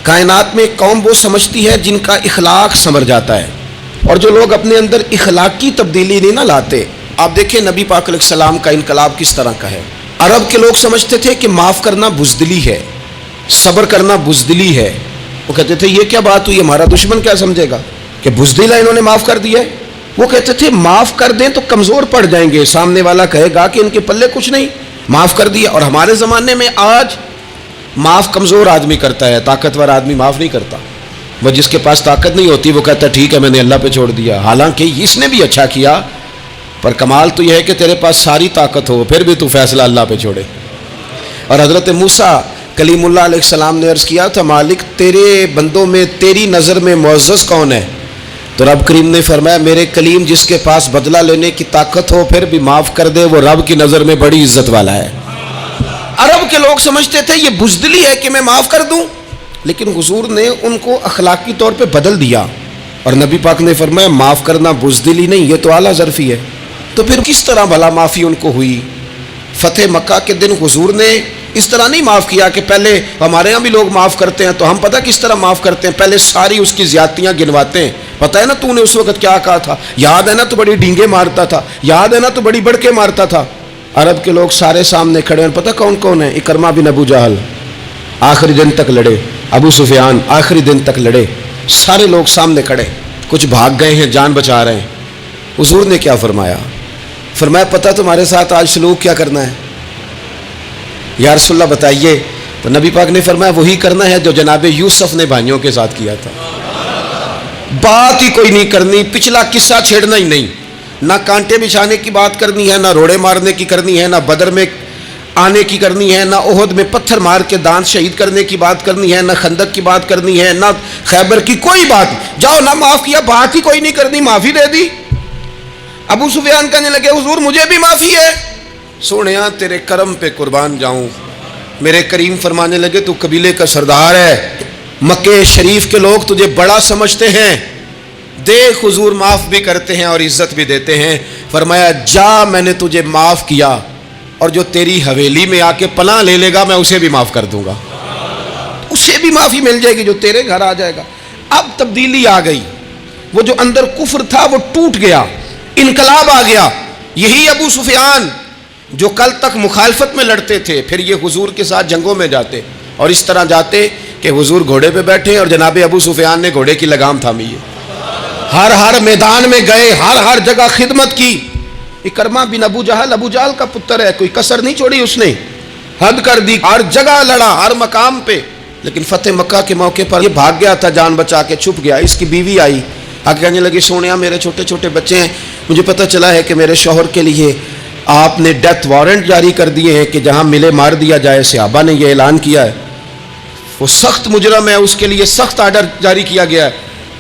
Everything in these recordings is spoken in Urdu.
کائنات میں ایک قوم وہ سمجھتی ہے جن کا اخلاق سنور جاتا ہے، اور جو لوگ اپنے اندر اخلاقی تبدیلی نہیں نہ لاتے. آپ دیکھیں نبی پاک علیہ السلام کا انقلاب کس طرح کا ہے. عرب کے لوگ سمجھتے تھے کہ معاف کرنا بزدلی ہے، صبر کرنا بزدلی ہے. وہ کہتے تھے یہ کیا بات ہوئی، ہمارا دشمن کیا سمجھے گا کہ بزدل ہے، انہوں نے معاف کر دیا ہے. وہ کہتے تھے معاف کر دیں تو کمزور پڑ جائیں گے، سامنے والا کہے گا کہ ان کے پلے کچھ نہیں، معاف کر دیا. اور ہمارے زمانے میں آج معاف کمزور آدمی کرتا ہے، طاقتور آدمی معاف نہیں کرتا. وہ جس کے پاس طاقت نہیں ہوتی وہ کہتا ہے ٹھیک ہے میں نے اللہ پہ چھوڑ دیا، حالانکہ اس نے بھی اچھا کیا. پر کمال تو یہ ہے کہ تیرے پاس ساری طاقت ہو پھر بھی تو فیصلہ اللہ پہ چھوڑے. اور حضرت موسیٰ کلیم اللہ علیہ السلام نے عرض کیا تھا مالک تیرے بندوں میں تیری نظر میں معزز کون ہے؟ تو رب کریم نے فرمایا میرے کلیم جس کے پاس بدلہ لینے کی طاقت ہو پھر بھی معاف کر دے وہ رب کی نظر میں بڑی عزت والا ہے. عرب کے لوگ سمجھتے تھے یہ بزدلی ہے کہ میں معاف کر دوں، لیکن حضور نے ان کو اخلاقی طور پہ بدل دیا، اور نبی پاک نے فرمایا معاف کرنا بزدلی نہیں، یہ تو اعلیٰ ظرفی ہے. تو پھر کس طرح بھلا معافی ان کو ہوئی؟ فتح مکہ کے دن حضور نے اس طرح نہیں معاف کیا کہ پہلے ہمارے ہاں بھی لوگ معاف کرتے ہیں تو ہم پتہ کس طرح معاف کرتے ہیں، پہلے ساری اس کی زیادتیاں گنواتے ہیں. پتہ ہے نا تو نے اس وقت کیا کہا تھا، یاد ہے نا تو بڑی ڈینگے مارتا تھا، یاد ہے نا تو بڑی بڑکے مارتا تھا. عرب کے لوگ سارے سامنے کھڑے ہیں، پتہ کون کون ہیں؟ اکرمہ بن ابو جہل آخری دن تک لڑے، ابو سفیان آخری دن تک لڑے، سارے لوگ سامنے کھڑے، کچھ بھاگ گئے ہیں جان بچا رہے ہیں. حضور نے کیا فرمایا؟ فرمایا پتہ تمہارے ساتھ آج سلوک کیا کرنا ہے؟ یا رسول اللہ بتائیے. تو نبی پاک نے فرمایا وہی کرنا ہے جو جناب یوسف نے بھائیوں کے ساتھ کیا تھا. بات ہی کوئی نہیں کرنی، پچھلا قصہ چھیڑنا ہی نہیں، نہ کانٹے بچھانے کی بات کرنی ہے، نہ روڑے مارنے کی کرنی ہے، نہ بدر میں آنے کی کرنی ہے، نہ احد میں پتھر مار کے دانت شہید کرنے کی بات کرنی ہے، نہ خندق کی بات کرنی ہے، نہ خیبر کی کوئی بات. جاؤ نہ معاف کیا، بات ہی کوئی نہیں کرنی، معافی دے دی. ابو سفیان کہنے لگے حضور مجھے بھی معافی ہے. سونیا تیرے کرم پہ قربان جاؤں. میرے کریم فرمانے لگے تو قبیلے کا سردار ہے، مکے شریف کے لوگ تجھے بڑا سمجھتے ہیں، دیکھ حضور معاف بھی کرتے ہیں اور عزت بھی دیتے ہیں. فرمایا جا میں نے تجھے معاف کیا، اور جو تیری حویلی میں آ کے پناہ لے لے گا میں اسے بھی معاف کر دوں گا، اسے بھی معافی مل جائے گی جو تیرے گھر آ جائے گا. اب تبدیلی آ گئی، وہ جو اندر کفر تھا وہ ٹوٹ گیا، انقلاب آ گیا. یہی ابو سفیان جو کل تک مخالفت میں لڑتے تھے پھر یہ حضور کے ساتھ جنگوں میں جاتے، اور اس طرح جاتے کہ حضور گھوڑے پہ بیٹھے اور جناب ابو سفیان نے گھوڑے کی لگام تھامی ہے، ہر میدان میں گئے، ہر جگہ خدمت کی. اکرمہ بن ابو جہل کا پتر ہے، کوئی کسر نہیں چھوڑی، اس نے حد کر دی، ہر جگہ لڑا، ہر مقام پہ. لیکن فتح مکہ کے موقع پر یہ بھاگ گیا تھا، جان بچا کے چھپ گیا. اس کی بیوی آئی آ کے کہنے لگی سونیا میرے چھوٹے چھوٹے بچے ہیں، مجھے پتہ چلا ہے کہ میرے شوہر کے لیے آپ نے ڈیتھ وارنٹ جاری کر دیے ہیں کہ جہاں ملے مار دیا جائے. صحابہ نے یہ اعلان کیا ہے، وہ سخت مجرم ہے، اس کے لیے سخت آرڈر جاری کیا گیا ہے.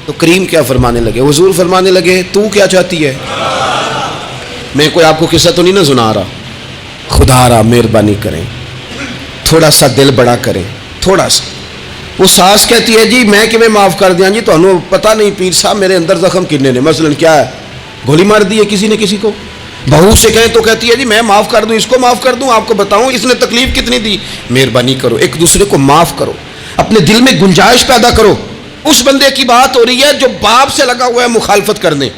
تو کریم کیا فرمانے لگے؟ حضور فرمانے لگے تو کیا چاہتی ہے؟ میں کوئی آپ کو قصہ تو نہیں نہ سنا رہا، خدا را مہربانی کریں، تھوڑا سا دل بڑا کریں، تھوڑا سا. وہ ساس کہتی ہے جی میں کیویں معاف کر دیا جی، تو انہوں پتہ نہیں پیر صاحب میرے اندر زخم کنے نے، مثلا کیا ہے، گولی مار دی ہے کسی نے کسی کو. بہو سے کہیں تو کہتی ہے جی میں معاف کر دوں، اس کو معاف کر دوں، آپ کو بتاؤں اس نے تکلیف کتنی دی. مہربانی کرو ایک دوسرے کو معاف کرو، اپنے دل میں گنجائش پیدا کرو. اس بندے کی بات ہو رہی ہے جو باپ سے لگا ہوا ہے مخالفت کرنے،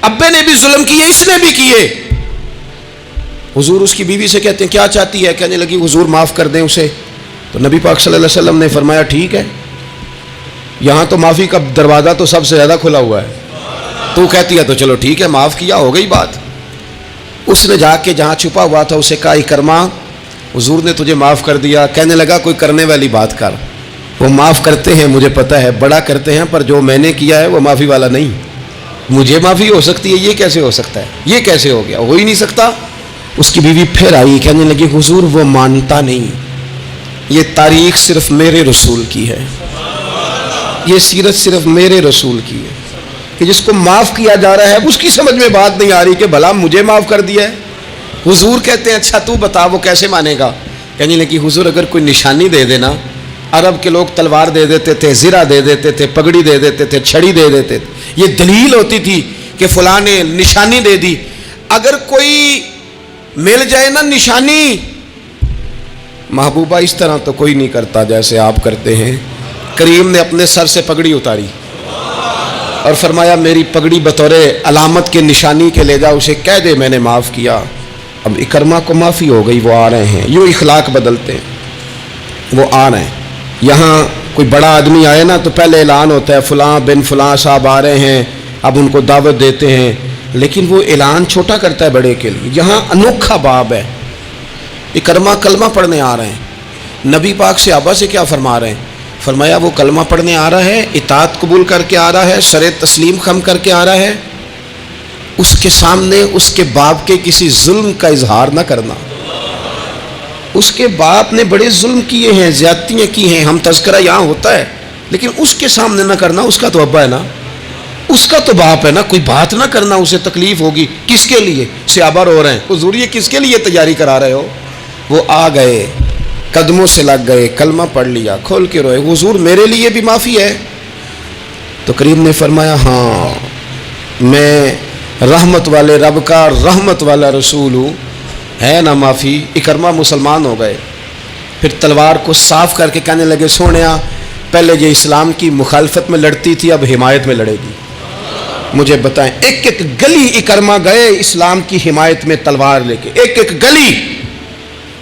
ابے نے بھی ظلم کیے، اس نے بھی کیے. حضور اس کی بیوی سے کہتے ہیں کیا چاہتی ہے؟ کہنے لگی حضور معاف کر دیں اسے. تو نبی پاک صلی اللہ علیہ وسلم نے فرمایا ٹھیک ہے، یہاں تو معافی کا دروازہ تو سب سے زیادہ کھلا ہوا ہے، تو کہتی ہے تو چلو ٹھیک ہے معاف کیا، ہو گئی بات. اس نے جا کے جہاں چھپا ہوا تھا اسے کہا اکرمہ حضور نے تجھے معاف کر دیا. کہنے لگا کوئی کرنے والی بات کر، وہ معاف کرتے ہیں مجھے پتہ ہے، بڑا کرتے ہیں، پر جو میں نے کیا ہے وہ معافی والا نہیں. مجھے معافی ہو سکتی ہے، یہ کیسے ہو سکتا ہے، یہ کیسے ہو گیا، ہو ہی نہیں سکتا. اس کی بیوی پھر آئی، کہنے لگی حضور وہ مانتا نہیں، یہ تاریخ صرف میرے رسول کی ہے، یہ سیرت صرف میرے رسول کی ہے، کہ جس کو معاف کیا جا رہا ہے اس کی سمجھ میں بات نہیں آ رہی کہ بھلا مجھے معاف کر دیا ہے. حضور کہتے ہیں اچھا تو بتا وہ کیسے مانے گا. کہنے لگی حضور اگر کوئی نشانی دے دینا، عرب کے لوگ تلوار دے دیتے تھے، زرہ دے دیتے تھے، پگڑی دے دیتے تھے، چھڑی دے دیتے تھے، یہ دلیل ہوتی تھی کہ فلاں نے نشانی دے دی. اگر کوئی مل جائے نا نشانی، محبوبہ اس طرح تو کوئی نہیں کرتا جیسے آپ کرتے ہیں، کریم نے اپنے سر سے پگڑی اتاری اور فرمایا میری پگڑی بطور علامت کے نشانی کے لے جا، اسے کہہ دے میں نے معاف کیا۔ اب اکرمہ کو معافی ہو گئی، وہ آ رہے ہیں، یوں اخلاق بدلتے ہیں، وہ آ رہے ہیں۔ یہاں کوئی بڑا آدمی آئے نا تو پہلے اعلان ہوتا ہے فلاں بن فلاں صاحب آ رہے ہیں، اب ان کو دعوت دیتے ہیں، لیکن وہ اعلان چھوٹا کرتا ہے بڑے کے لیے۔ یہاں انوکھا باب ہے، اکرمہ کلمہ پڑھنے آ رہے ہیں، نبی پاک صحابہ سے کیا فرما رہے ہیں؟ فرمایا وہ کلمہ پڑھنے آ رہا ہے، اطاعت قبول کر کے آ رہا ہے، سر تسلیم خم کر کے آ رہا ہے، اس کے سامنے اس کے باپ کے کسی ظلم کا اظہار نہ کرنا۔ اس کے باپ نے بڑے ظلم کیے ہیں، زیادتیاں کی ہیں، ہم تذکرہ یہاں ہوتا ہے، لیکن اس کے سامنے نہ کرنا، اس کا تو ابا ہے نا، اس کا تو باپ ہے نا، کوئی بات نہ کرنا، اسے تکلیف ہوگی۔ کس کے لیے؟ صحابہ رو رہے ہیں، حضور یہ کس کے لیے تیاری کرا رہے ہو؟ وہ آ گئے، قدموں سے لگ گئے، کلمہ پڑھ لیا، کھول کے روئے، حضور میرے لیے بھی معافی ہے؟ تو کریم نے فرمایا ہاں، میں رحمت والے رب کا رحمت والا رسول ہوں، ہے نا معافی۔ اکرمہ مسلمان ہو گئے، پھر تلوار کو صاف کر کے کہنے لگے سونیا پہلے یہ اسلام کی مخالفت میں لڑتی تھی، اب حمایت میں لڑے گی، مجھے بتائیں۔ ایک ایک گلی اکرمہ گئے اسلام کی حمایت میں تلوار لے کے، ایک ایک گلی۔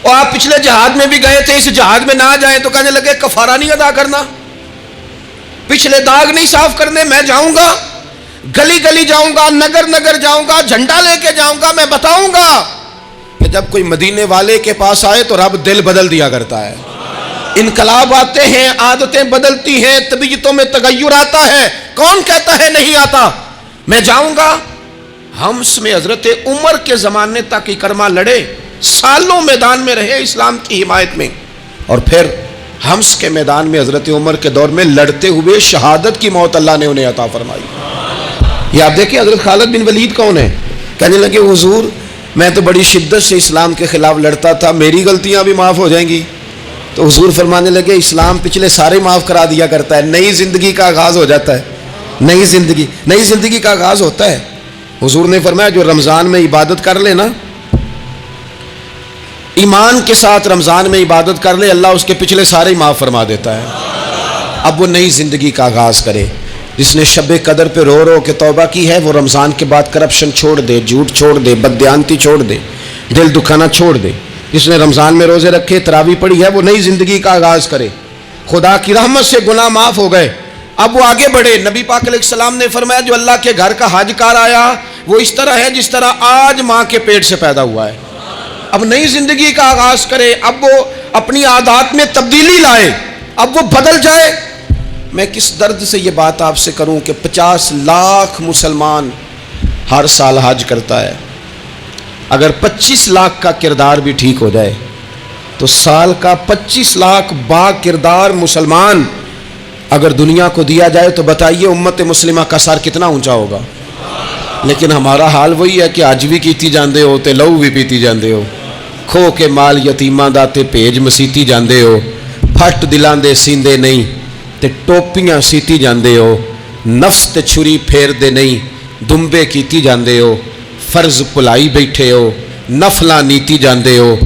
اور آپ پچھلے جہاد میں بھی گئے تھے، اس جہاد میں نہ جائیں تو کہنے لگے کفارہ نہیں ادا کرنا، پچھلے داغ نہیں صاف کرنے، میں جاؤں گا، گلی گلی جاؤں گا، نگر نگر جاؤں گا، جھنڈا لے کے جاؤں گا، میں بتاؤں گا کہ جب کوئی مدینے والے کے پاس آئے تو رب دل بدل دیا کرتا ہے، انقلاب آتے ہیں، عادتیں بدلتی ہیں، طبیعتوں میں تغیر آتا ہے، کون کہتا ہے نہیں آتا؟ میں جاؤں گا۔ حمص میں حضرت عمر کے زمانے تک اکرمہ لڑے، سالوں میدان میں رہے اسلام کی حمایت میں، اور پھر حمص کے میدان میں حضرت عمر کے دور میں لڑتے ہوئے شہادت کی موت اللہ نے انہیں عطا فرمائی۔ یہ آپ دیکھیں حضرت خالد بن ولید کون ہے؟ کہنے لگے حضور میں تو بڑی شدت سے اسلام کے خلاف لڑتا تھا، میری غلطیاں بھی معاف ہو جائیں گی؟ تو حضور فرمانے لگے اسلام پچھلے سارے معاف کرا دیا کرتا ہے، نئی زندگی کا آغاز ہو جاتا ہے، نئی زندگی کا آغاز ہوتا ہے۔ حضور نے فرمایا جو رمضان میں عبادت کر لے نا، ایمان کے ساتھ رمضان میں عبادت کر لے، اللہ اس کے پچھلے سارے معاف فرما دیتا ہے۔ اب وہ نئی زندگی کا آغاز کرے۔ جس نے شب قدر پہ رو رو کے توبہ کی ہے، وہ رمضان کے بعد کرپشن چھوڑ دے، جھوٹ چھوڑ دے، بددیانتی چھوڑ دے، دل دکھانا چھوڑ دے۔ جس نے رمضان میں روزے رکھے، تراویح پڑھی ہے، وہ نئی زندگی کا آغاز کرے۔ خدا کی رحمت سے گناہ معاف ہو گئے، اب وہ آگے بڑھے۔ نبی پاک علیہ السلام نے فرمایا جو اللہ کے گھر کا حج کار آیا وہ اس طرح ہے جس طرح آج ماں کے پیٹ سے پیدا ہوا ہے۔ اب نئی زندگی کا آغاز کرے، اب وہ اپنی عادات میں تبدیلی لائے، اب وہ بدل جائے۔ میں کس درد سے یہ بات آپ سے کروں کہ 50 لاکھ مسلمان ہر سال حج کرتا ہے، اگر 25 لاکھ کا کردار بھی ٹھیک ہو جائے تو سال کا 25 لاکھ با کردار مسلمان اگر دنیا کو دیا جائے تو بتائیے امت مسلمہ کا سر کتنا اونچا ہوگا۔ لیکن ہمارا حال وہی ہے کہ حج بھی کیتی جاندے ہو تے لہو بھی پیتی جاندے ہو، کھو کے مال یتیماں دا تے بھیج مسیتی جاندے ہو، پھٹ دلاں دے سیندے نہیں تے ٹوپیاں سیتی جاندے ہو، نفس تے چھری پھیر دے نہیں دمبے کیتی جاندے ہو، فرض پلائی بیٹھے ہو، نفلاں نیتی جاندے ہو،